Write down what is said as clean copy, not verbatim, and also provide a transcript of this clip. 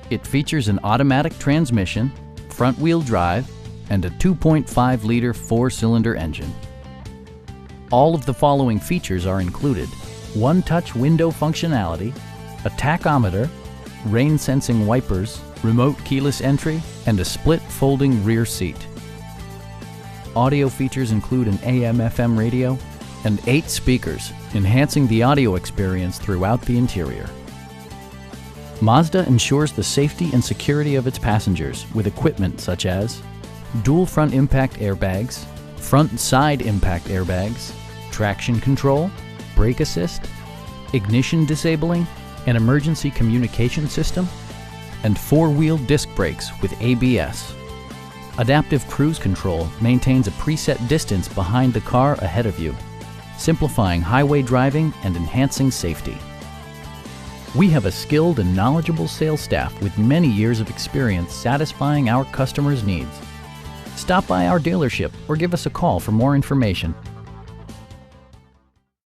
It features an automatic transmission, front-wheel drive, and a 2.5-liter four-cylinder engine. All of the following features are included: one-touch window functionality, a tachometer, rain-sensing wipers, remote keyless entry, and a split folding rear seat. Audio features include an AM/FM radio and 8 speakers, enhancing the audio experience throughout the interior. Mazda ensures the safety and security of its passengers with equipment such as dual front impact airbags, front and side impact airbags, traction control, brake assist, ignition disabling, an emergency communication system, and 4-wheel disc brakes with ABS. Adaptive Cruise Control maintains a preset distance behind the car ahead of you, simplifying highway driving and enhancing safety. We have a skilled and knowledgeable sales staff with many years of experience satisfying our customers' needs. Stop by our dealership or give us a call for more information.